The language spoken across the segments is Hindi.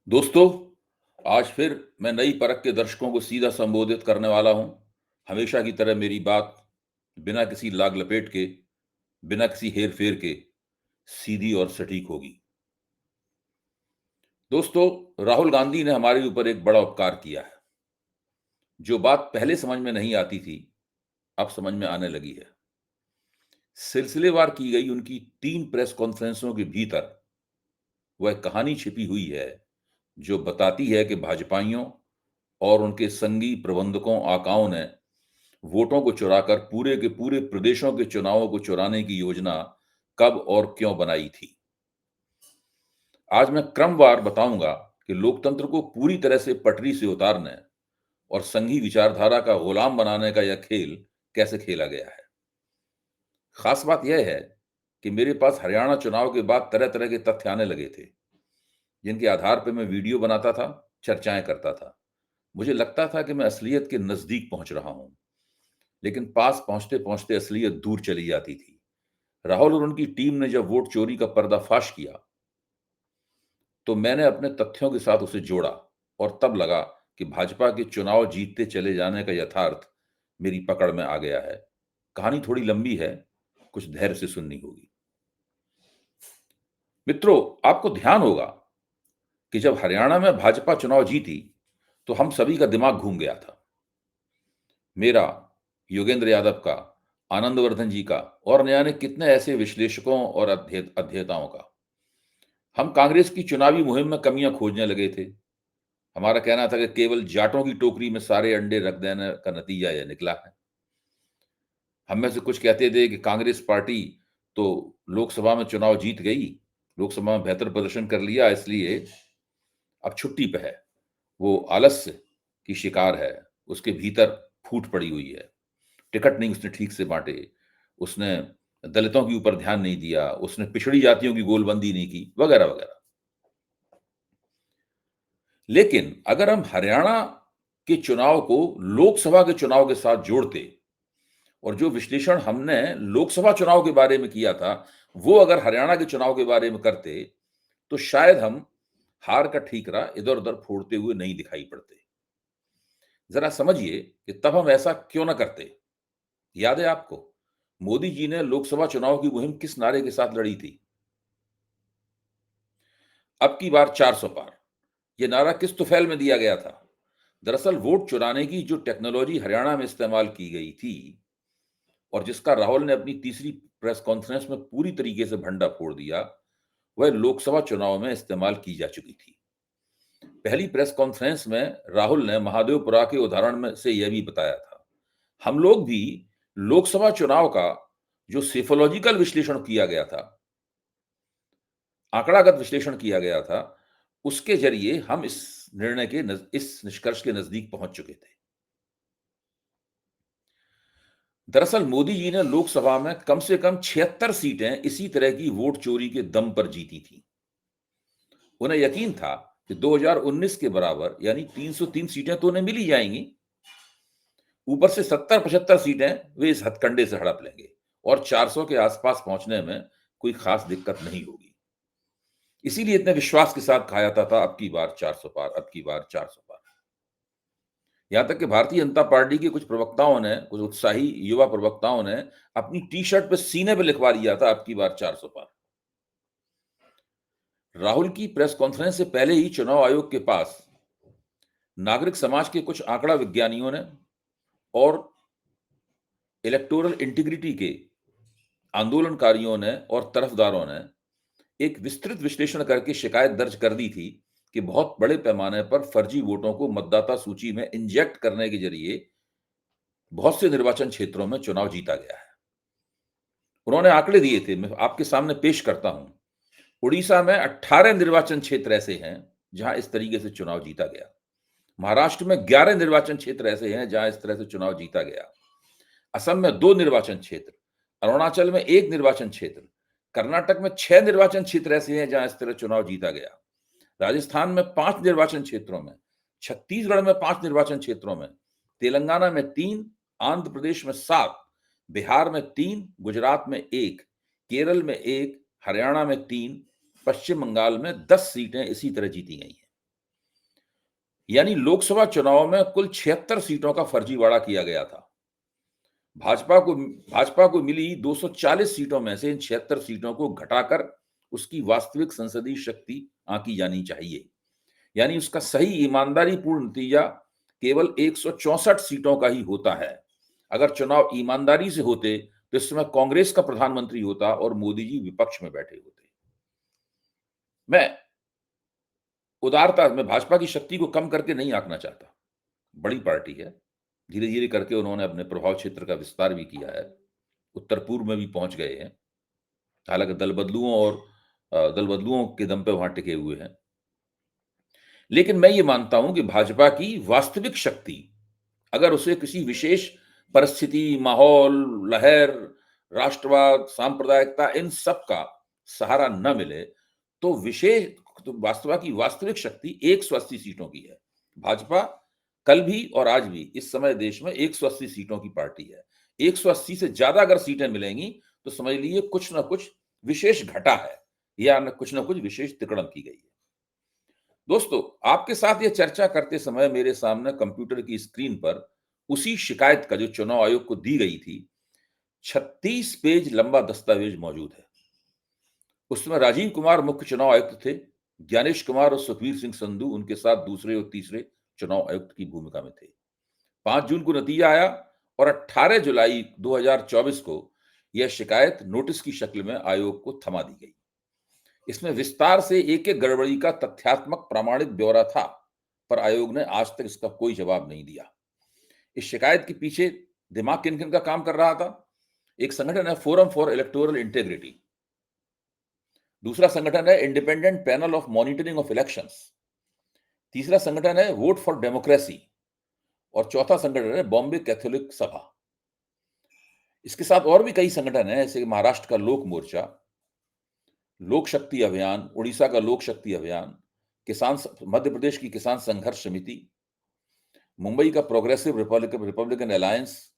दोस्तों, आज फिर मैं नई परख के दर्शकों को सीधा संबोधित करने वाला हूं। हमेशा की तरह मेरी बात बिना किसी लाग लपेट के, बिना किसी हेर फेर के सीधी और सटीक होगी। दोस्तों, राहुल गांधी ने हमारे ऊपर एक बड़ा उपकार किया है। जो बात पहले समझ में नहीं आती थी, अब समझ में आने लगी है। सिलसिलेवार की गई उनकी 3 प्रेस कॉन्फ्रेंसों के भीतर वह कहानी छिपी हुई है, जो बताती है कि भाजपाइयों और उनके संगी प्रबंधकों आकाओं ने वोटों को चुराकर पूरे के पूरे प्रदेशों के चुनावों को चुराने की योजना कब और क्यों बनाई थी। आज मैं क्रमवार बताऊंगा कि लोकतंत्र को पूरी तरह से पटरी से उतारने और संघी विचारधारा का गुलाम बनाने का यह खेल कैसे खेला गया है। खास बात यह है कि मेरे पास हरियाणा चुनाव के बाद तरह तरह के तथ्य आने लगे थे, जिनके आधार पर मैं वीडियो बनाता था, चर्चाएं करता था। मुझे लगता था कि मैं असलियत के नजदीक पहुंच रहा हूं, लेकिन पास पहुंचते पहुंचते असलियत दूर चली जाती थी। राहुल और उनकी टीम ने जब वोट चोरी का पर्दाफाश किया, तो मैंने अपने तथ्यों के साथ उसे जोड़ा और तब लगा कि भाजपा के चुनाव जीतते चले जाने का यथार्थ मेरी पकड़ में आ गया है। कहानी थोड़ी लंबी है, कुछ धैर्य से सुननी होगी। मित्रों, आपको ध्यान होगा कि जब हरियाणा में भाजपा चुनाव जीती, तो हम सभी का दिमाग घूम गया था। मेरा, योगेंद्र यादव का, आनंदवर्धन जी का और न जाने कितने ऐसे विश्लेषकों और अध्येताओं का। हम कांग्रेस की चुनावी मुहिम में कमियां खोजने लगे थे। हमारा कहना था कि केवल जाटों की टोकरी में सारे अंडे रख देने का नतीजा यह निकला है। हम में से कुछ कहते थे कि कांग्रेस पार्टी तो लोकसभा में चुनाव जीत गई, लोकसभा में बेहतर प्रदर्शन कर लिया, इसलिए अब छुट्टी पे है। वो आलस्य की शिकार है, उसके भीतर फूट पड़ी हुई है। टिकट नहीं उसने ठीक से बांटे, उसने दलितों के ऊपर ध्यान नहीं दिया, उसने पिछड़ी जातियों की गोलबंदी नहीं की, वगैरह वगैरह। लेकिन अगर हम हरियाणा के चुनाव को लोकसभा के चुनाव के साथ जोड़ते और जो विश्लेषण हमने लोकसभा चुनाव के बारे में किया था, वो अगर हरियाणा के चुनाव के बारे में करते, तो शायद हम हार का ठीकरा इधर उधर फोड़ते हुए नहीं दिखाई पड़ते। जरा समझिए कि तब हम ऐसा क्यों ना करते। याद है आपको, मोदी जी ने लोकसभा चुनाव की मुहिम किस नारे के साथ लड़ी थी? अब की बार 400 पार। यह नारा किस तुफैल में दिया गया था? दरअसल वोट चुराने की जो टेक्नोलॉजी हरियाणा में इस्तेमाल की गई थी और जिसका राहुल ने अपनी तीसरी प्रेस कॉन्फ्रेंस में पूरी तरीके से भंडा फोड़ दिया, वह लोकसभा चुनाव में इस्तेमाल की जा चुकी थी। पहली प्रेस कॉन्फ्रेंस में राहुल ने महादेवपुरा के उदाहरण में से यह भी बताया था। हम लोग भी लोकसभा चुनाव का जो सेफोलॉजिकल विश्लेषण किया गया था, आंकड़ागत विश्लेषण किया गया था, उसके जरिए हम इस निष्कर्ष के नजदीक पहुंच चुके थे। दरअसल मोदी जी ने लोकसभा में कम से कम 76 सीटें इसी तरह की वोट चोरी के दम पर जीती थी। उन्हें यकीन था कि 2019 के बराबर यानी 303 सीटें तो उन्हें मिली जाएंगी। ऊपर से 70-75 सीटें वे इस हथकंडे से हड़प लेंगे और 400 के आसपास पहुंचने में कोई खास दिक्कत नहीं होगी। इसीलिए इतने विश्वास के साथ कहा जाता था, अब की बार 400 पार, अब की बार 400 पार। यहां तक कि भारतीय जनता पार्टी के कुछ प्रवक्ताओं ने, कुछ उत्साही युवा प्रवक्ताओं ने अपनी टी शर्ट पे सीने पे लिखवा लिया था, अब की बार 400 पार। राहुल की प्रेस कॉन्फ्रेंस से पहले ही चुनाव आयोग के पास नागरिक समाज के कुछ आंकड़ा विज्ञानियों ने और इलेक्टोरल इंटीग्रिटी के आंदोलनकारियों ने और तरफदारों ने एक विस्तृत विश्लेषण करके शिकायत दर्ज कर दी थी कि बहुत बड़े पैमाने पर फर्जी वोटों को मतदाता सूची में इंजेक्ट करने के जरिए बहुत से निर्वाचन क्षेत्रों में चुनाव जीता गया है। उन्होंने आंकड़े दिए थे, मैं आपके सामने पेश करता हूं। उड़ीसा में 18 निर्वाचन क्षेत्र ऐसे हैं जहां इस तरीके से चुनाव जीता गया। महाराष्ट्र में 11 निर्वाचन क्षेत्र ऐसे हैं जहां इस तरह से चुनाव जीता गया। असम में 2 निर्वाचन क्षेत्र, अरुणाचल में 1 निर्वाचन क्षेत्र, कर्नाटक में 6 निर्वाचन क्षेत्र ऐसे हैं जहां इस तरह चुनाव जीता गया। राजस्थान में 5 निर्वाचन क्षेत्रों में, छत्तीसगढ़ में 5 निर्वाचन क्षेत्रों में, तेलंगाना में 3, आंध्र प्रदेश में 7, बिहार में 3, गुजरात में 1, केरल में 1, हरियाणा में 3, पश्चिम बंगाल में 10 सीटें इसी तरह जीती गई हैं। यानी लोकसभा चुनाव में कुल 76 सीटों का फर्जीवाड़ा किया गया था। भाजपा को मिली 240 सीटों में से इन 76 सीटों को घटाकर उसकी वास्तविक संसदीय शक्ति आंकी जानी चाहिए। यानी उसका सही ईमानदारी पूर्ण नतीजा केवल 164 सीटों का ही होता है। अगर चुनाव ईमानदारी से होते तो इस समय कांग्रेस का प्रधानमंत्री होता और मोदी जी विपक्ष में बैठे होते। मैं भाजपा की शक्ति को कम करके नहीं आंकना चाहता। बड़ी पार्टी है। धीरे-धीरे करके उन्होंने अपने प्रभाव क्षेत्र का विस्तार भी किया है। उत्तर-पूर्व में भी पहुंच गए हैं। हालांकि दल बदलुओं के दम पे वहां टिके हुए हैं। लेकिन मैं ये मानता हूं कि भाजपा की वास्तविक शक्ति, अगर उसे किसी विशेष परिस्थिति, माहौल, लहर, राष्ट्रवाद, सांप्रदायिकता इन सब का सहारा न मिले, तो भाजपा की वास्तविक शक्ति 180 सीटों की है। भाजपा कल भी और आज भी इस समय देश में 180 सीटों की पार्टी है। 180 से ज्यादा अगर सीटें मिलेंगी तो समझ लीजिए कुछ ना कुछ विशेष घटा है या कुछ ना कुछ विशेष तिकड़म की गई है। दोस्तों, आपके साथ ये चर्चा करते समय मेरे सामने कंप्यूटर की स्क्रीन पर उसी शिकायत का जो चुनाव आयोग को दी गई थी, 36 पेज लंबा दस्तावेज मौजूद है। उसमें राजीव कुमार मुख्य चुनाव आयुक्त थे। ज्ञानेश कुमार और सुखबीर सिंह संधू उनके साथ दूसरे और तीसरे चुनाव आयुक्त की भूमिका में थे। 5 जून को नतीजा आया और 18 जुलाई 2024 को यह शिकायत नोटिस की शक्ल में आयोग को थमा दी गई। इसमें विस्तार से एक-एक गड़बड़ी का तथ्यात्मक प्रामाणिक ब्यौरा था, पर आयोग ने आज तक इसका कोई जवाब नहीं दिया। इस शिकायत के पीछे दिमाग किन-किन का काम कर रहा था? एक संगठन है फोरम फॉर इलेक्टोरल इंटेग्रिटी। दूसरा संगठन है independent panel of monitoring of elections. तीसरा संगठन है वोट फॉर डेमोक्रेसी और चौथा संगठन है बॉम्बे कैथोलिक सभा। इसके साथ और भी कई संगठन हैं, जैसे महाराष्ट्र का लोक मोर्चा, लोक शक्ति अभियान, उड़ीसा का लोक शक्ति अभियान, मध्य प्रदेश की किसान संघर्ष समिति, मुंबई का progressive republican alliance,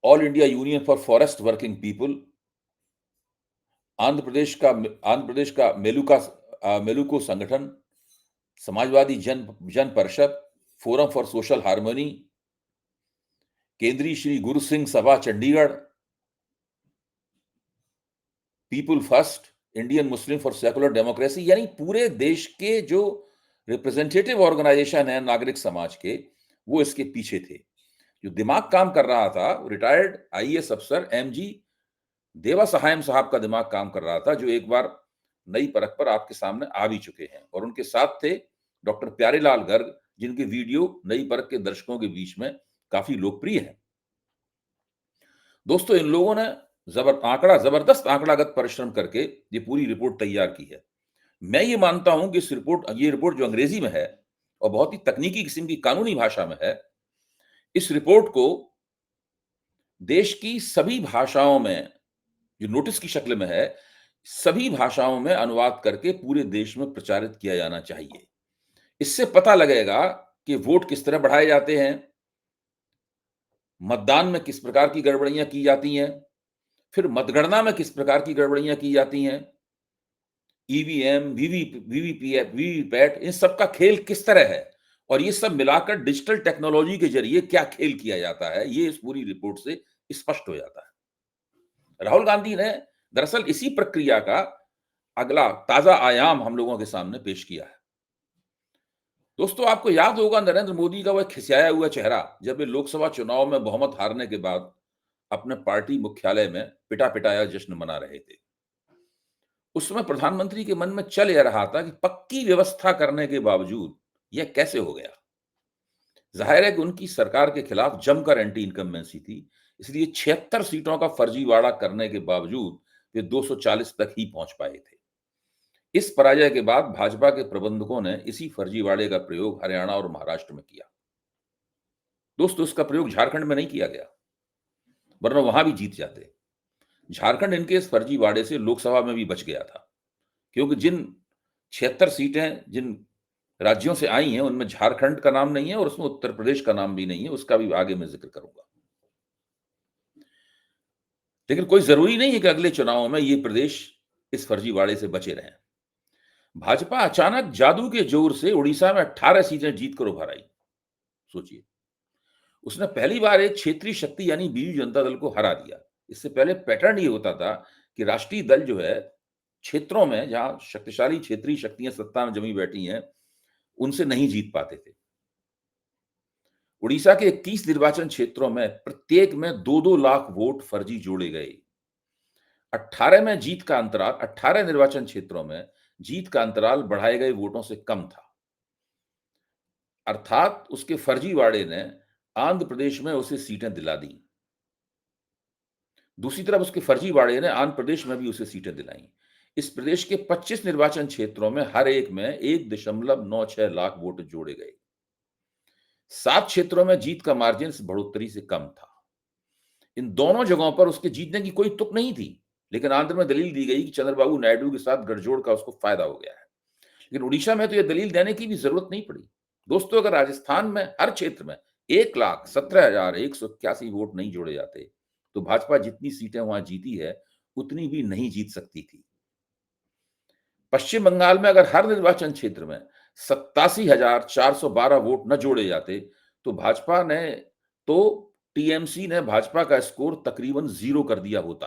all India union for forest working people, Andhra Pradesh का मेलुको संगठन, समाजवादी जन परिषद, फोरम फॉर सोशल हार्मनी, केंद्रीय Shri Guru Singh Sabha Chandigarh, people first, Indian Muslim for secular democracy, यानी पूरे देश के जो रिप्रेजेंटेटिव ऑर्गेनाइजेशन है नागरिक समाज के, वो इसके पीछे थे। जो दिमाग काम कर रहा था, रिटायर्ड आईएएस अफसर एमजी देवा सहायम साहब का दिमाग काम कर रहा था, जो एक बार नई परख पर आपके सामने आ भी चुके हैं। और उनके साथ थे डॉक्टर प्यारेलाल गर्ग, जिनके वीडियो नई परख के दर्शकों के बीच में काफी लोकप्रिय है। दोस्तों, इन लोगों ने जबरदस्त आंकड़ागत परिश्रम करके ये पूरी रिपोर्ट तैयार की है। मैं ये मानता हूं कि ये रिपोर्ट जो अंग्रेजी में है और बहुत ही तकनीकी किस्म की कानूनी भाषा में है, इस रिपोर्ट को देश की सभी भाषाओं में, जो नोटिस की शक्ल में है, सभी भाषाओं में अनुवाद करके पूरे देश में प्रचारित किया जाना चाहिए। इससे पता लगेगा कि वोट किस तरह बढ़ाए जाते हैं, मतदान में किस प्रकार की गड़बड़ियां की जाती हैं, फिर मतगणना में किस प्रकार की गड़बड़ियां की जाती हैं, ईवीएम, वीवीपैट, इन सब का खेल किस तरह है और ये सब मिलाकर डिजिटल टेक्नोलॉजी के जरिए क्या खेल किया जाता है, ये इस पूरी रिपोर्ट से स्पष्ट हो जाता है। राहुल गांधी ने दरअसल इसी प्रक्रिया का अगला ताजा आयाम हम लोगों के सामने पेश किया है। दोस्तों, आपको याद होगा नरेंद्र मोदी का वह खिसियाया हुआ चेहरा, जब वे लोकसभा चुनाव में बहुमत हारने के बाद अपने पार्टी मुख्यालय में पिटा-पिटाया जश्न मना रहे थे। उस समय प्रधानमंत्री के मन में चल यह रहा था कि पक्की व्यवस्था करने के बावजूद यह कैसे हो गया। जाहिर है कि उनकी सरकार के खिलाफ जमकर एंटी इनकम्बेंसी थी, इसलिए 76 सीटों का फर्जीवाड़ा करने के बावजूद वे 240 तक ही पहुंच पाए थे। इस पराजय के बाद भाजपा के प्रबंधकों ने इसी फर्जीवाड़े का प्रयोग हरियाणा और महाराष्ट्र में किया। दोस्तों, इसका प्रयोग झारखंड में नहीं किया गया, वरना वहां भी जीत जाते। झारखंड इनके इस फर्जीवाड़े से लोकसभा में भी बच गया था, क्योंकि जिन 76 सीटें जिन राज्यों से आई हैं, उनमें झारखंड का नाम नहीं है और उसमें उत्तर प्रदेश का नाम भी नहीं है, उसका भी आगे मैं जिक्र करूंगा। लेकिन कोई जरूरी नहीं है कि अगले चुनावों में ये प्रदेश इस फर्जीवाड़े से बचे रहें। भाजपा अचानक जादू के जोर से उड़ीसा में 18 सीटें जीतकर उभर आई। सोचिए, उसने पहली बार एक क्षेत्रीय शक्ति यानी बीजू जनता दल को हरा दिया। इससे पहले पैटर्न ये होता था कि राष्ट्रीय दल जो है, क्षेत्रों में जहां शक्तिशाली क्षेत्रीय शक्तियां सत्ता में जमी बैठी हैं, उनसे नहीं जीत पाते थे। उड़ीसा के 21 निर्वाचन क्षेत्रों में प्रत्येक में 2-2 लाख वोट फर्जी जोड़े गए। 18 निर्वाचन क्षेत्रों में जीत का अंतराल बढ़ाए गए वोटों से कम था। अर्थात उसके फर्जीवाड़े ने आंध्र प्रदेश में उसे सीटें दिला दी। दूसरी तरफ उसके फर्जीवाड़े ने आंध्र प्रदेश में भी उसे सीटें दिलाई। इस प्रदेश के 25 निर्वाचन क्षेत्रों में हर एक में 1.96 लाख वोट जोड़े गए। 7 क्षेत्रों में जीत का मार्जिन इस बढ़ोतरी से कम था। इन दोनों जगहों पर उसके जीतने की कोई तुक नहीं थी, लेकिन आंध्र में दलील दी गई कि चंद्रबाबू नायडू के साथ गठजोड़ का उसको फायदा हो गया है। लेकिन उड़ीसा में तो यह दलील देने की भी जरूरत नहीं पड़ी। दोस्तों, अगर राजस्थान में हर क्षेत्र में 1,17,181 वोट नहीं जोड़े जाते, तो भाजपा जितनी सीटें वहां जीती है, उतनी भी नहीं जीत सकती थी। पश्चिम बंगाल में अगर हर निर्वाचन क्षेत्र में 87,412 वोट न जोड़े जाते, तो टीएमसी ने भाजपा का स्कोर तकरीबन 0 कर दिया होता।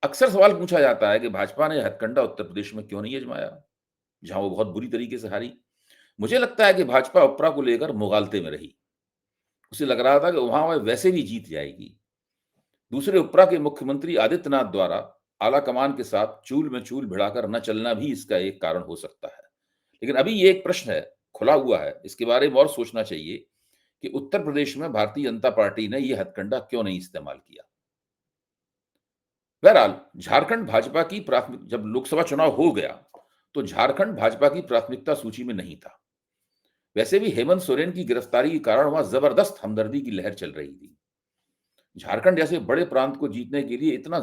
अक्सर सवाल पूछा जाता है कि भाजपा ने हथकंडा उत्तर प्रदेश में क्यों नहीं आजमाया, जहां वो बहुत बुरी तरीके से हारी। मुझे लगता है कि भाजपा उपरा को लेकर मुगालते में रही। उसे लग रहा था कि वहां वह वैसे भी जीत जाएगी। दूसरे उपरा के मुख्यमंत्री आदित्यनाथ द्वारा आला कमान के साथ चूल में चूल भिड़ाकर न चलना भी इसका एक कारण हो सकता है। लेकिन अभी ये एक प्रश्न है, खुला हुआ है, इसके बारे में और सोचना चाहिए कि उत्तर प्रदेश में भारतीय जनता पार्टी ने यह हथकंडा क्यों नहीं इस्तेमाल किया। बहरहाल, झारखंड भाजपा की प्राथमिक जब लोकसभा चुनाव हो गया, तो झारखंड भाजपा की प्राथमिकता सूची में नहीं था। वैसे भी हेमंत सोरेन की गिरफ्तारी के कारण वहां जबरदस्त हमदर्दी की लहर चल रही थी। झारखंड जैसे बड़े प्रांत को जीतने के लिए इतना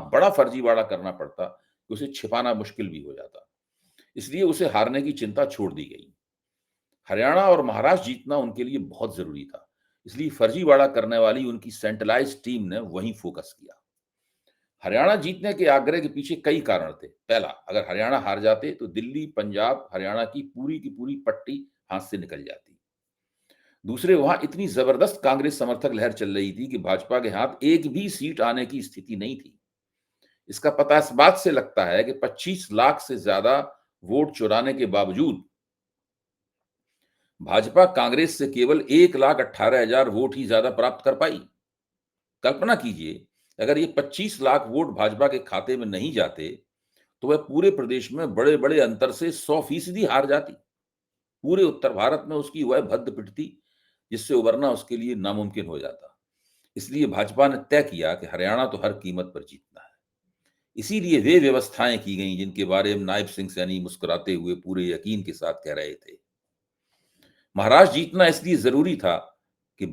बड़ा फर्जीवाड़ा करना पड़ता कि उसे छिपाना मुश्किल भी हो जाता। इसलिए उसे हारने की चिंता छोड़ दी गई। हरियाणा और महाराष्ट्र जीतना उनके लिए बहुत जरूरी था। इसलिए फर्जीवाड़ा करने वाली उनकी सेंट्रलाइज्ड टीम ने वहीं फोकस किया। हरियाणा जीतने के आग्रह के पीछे कई कारण थे। पहला, अगर हरियाणा हार जाते तो दिल्ली, पंजाब, हरियाणा की पूरी पट्टी हाथ से निकल जाती। दूसरे, वहां इतनी जबरदस्त कांग्रेस समर्थक लहर चल रही थी कि भाजपा के हाथ एक भी सीट आने की स्थिति नहीं थी। इसका पता इस बात से लगता है कि 25 लाख से ज्यादा वोट चुराने के बावजूद भाजपा कांग्रेस से केवल 1,18,000 वोट ही ज्यादा प्राप्त कर पाई। कल्पना कीजिए, अगर ये 25 लाख वोट भाजपा के खाते में नहीं जाते, तो वह पूरे प्रदेश में बड़े बड़े अंतर से 100% हार जाती। पूरे उत्तर भारत में उसकी वह भद्द पिटती, जिससे उबरना उसके लिए नामुमकिन हो जाता। इसलिए भाजपा ने तय किया कि हरियाणा तो हर कीमत पर जीतना है। इसीलिए वे व्यवस्थाएं की गईं जिनके बारे में नायब सिंह सैनी मुस्कुराते हुए पूरे यकीन के साथ कह रहे थे। महाराष्ट्र जीतना इसलिए जरूरी था कि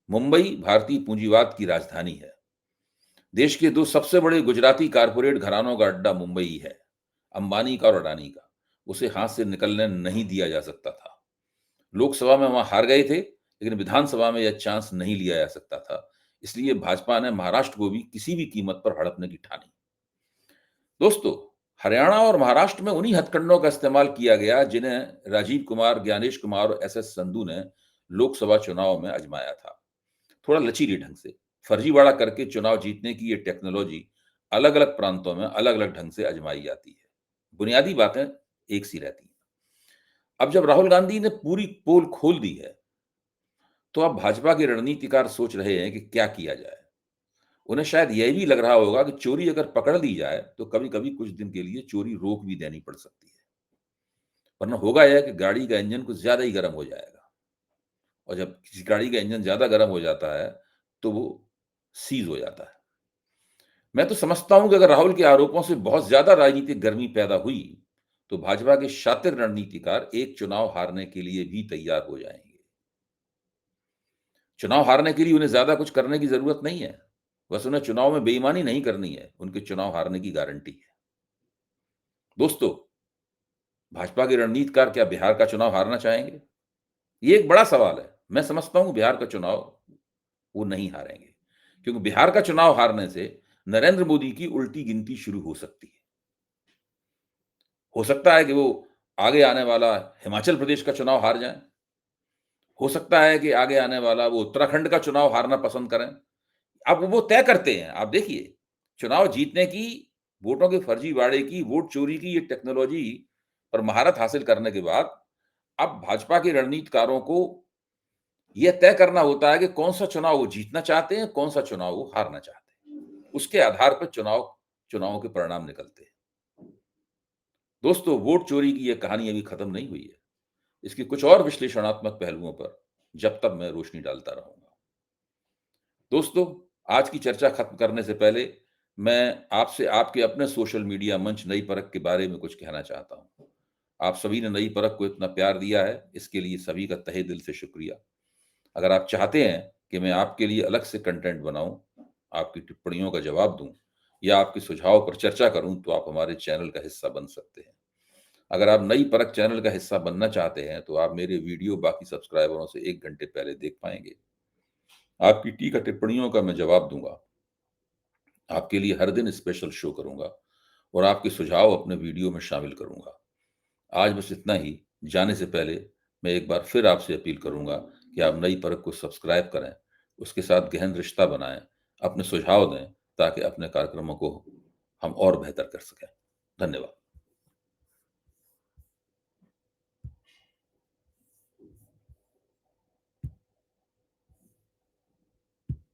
मुंबई भारतीय पूंजीवाद की राजधानी है। देश के दो सबसे बड़े गुजराती कारपोरेट घरानों का अड्डा मुंबई है, अंबानी का और अडानी का। उसे हाथ से निकलने नहीं दिया जा सकता था। लोकसभा में वहां हार गए थे, लेकिन विधानसभा में यह चांस नहीं लिया जा सकता था। इसलिए भाजपा ने महाराष्ट्र को भी किसी भी कीमत पर हड़पने की ठानी। दोस्तों, हरियाणा और महाराष्ट्र में उन्हीं हथकंडों का इस्तेमाल किया गया जिन्हें राजीव कुमार, ज्ञानेश कुमार और एस एस संधू ने लोकसभा चुनाव में आजमाया था। थोड़ा लचीले ढंग से फर्जीवाड़ा करके चुनाव जीतने की ये टेक्नोलॉजी अलग अलग प्रांतों में अलग अलग ढंग से आजमाई जाती है। बुनियादी बातें एक सी रहती हैं। अब जब राहुल गांधी ने पूरी पोल खोल दी है, तो अब भाजपा के रणनीतिकार सोच रहे हैं कि क्या किया जाए। उन्हें शायद यह भी लग रहा होगा कि चोरी अगर पकड़ ली जाए, तो कभी कभी कुछ दिन के लिए चोरी रोक भी देनी पड़ सकती है। वरना होगा यह कि गाड़ी का इंजन कुछ ज्यादा ही गर्म हो जाएगा, और जब किसी गाड़ी का इंजन ज्यादा गर्म हो जाता है, तो वो सीज हो जाता है। मैं तो समझता हूं कि अगर राहुल के आरोपों से बहुत ज्यादा राजनीतिक गर्मी पैदा हुई, तो भाजपा के शातिर रणनीतिकार एक चुनाव हारने के लिए भी तैयार हो जाएंगे। चुनाव हारने के लिए उन्हें ज्यादा कुछ करने की जरूरत नहीं है। बस उन्हें चुनाव में बेईमानी नहीं करनी है, उनके चुनाव हारने की गारंटी है। दोस्तों, भाजपा के रणनीतिकार क्या बिहार का चुनाव हारना चाहेंगे? ये एक बड़ा सवाल है। मैं समझता हूं बिहार का चुनाव वो नहीं हारेंगे, क्योंकि बिहार का चुनाव हारने से नरेंद्र मोदी की उल्टी गिनती शुरू हो सकती है। हो सकता है कि वो आगे आने वाला हिमाचल प्रदेश का चुनाव हार जाएँ। हो सकता है कि आगे आने वाला वो उत्तराखंड का चुनाव हारना पसंद करें। अब वो तय करते हैं। आप देखिए, चुनाव जीतने की, वोटों के फर्जीवाड़े की, वोट चोरी की ये टेक्नोलॉजी पर महारत हासिल करने के बाद, अब भाजपा के रणनीतिकारों को ये तय करना होता है कि कौन-सा चुनाव वो जीतना चाहते हैं, कौन-सा चुनाव वो हारना चाहते हैं। उसके आधार पर चुनावों के परिणाम निकलते हैं। दोस्तों, वोट चोरी की ये कहानी अभी खत्म नहीं हुई है। इसके कुछ और विश्लेषणात्मक पहलुओं पर जब तक मैं रोशनी डालता रहूँगा। दोस्तों, आज की चर्चा खत्म करने से पहले मैं आपसे आपके अपने सोशल मीडिया मंच नई परख के बारे में कुछ कहना चाहता हूँ। आप सभी ने नई परख को इतना प्यार दिया है, इसके लिए सभी का तहे दिल से शुक्रिया। अगर आप चाहते हैं कि मैं आपके लिए अलग से कंटेंट बनाऊँ, आपकी टिप्पणियों का जवाब दूँ या आपके सुझाव पर चर्चा करूँ, तो आप हमारे चैनल का हिस्सा बन सकते हैं। अगर आप नई परख चैनल का हिस्सा बनना चाहते हैं, तो आप मेरे वीडियो बाकी सब्सक्राइबरों से 1 घंटे पहले देख पाएँगे। आपकी टीका टिप्पणियों का मैं जवाब दूँगा। आपके लिए हर दिन स्पेशल शो करूँगा और आपके सुझाव अपने वीडियो में शामिल करूँगा। आज बस इतना ही। जाने से पहले मैं एक बार फिर आपसे अपील करूँगा कि आप नई परख को सब्सक्राइब करें, उसके साथ गहन रिश्ता बनाएँ, अपने सुझाव दें ताकि अपने कार्यक्रमों को हम और बेहतर कर सकें। धन्यवाद।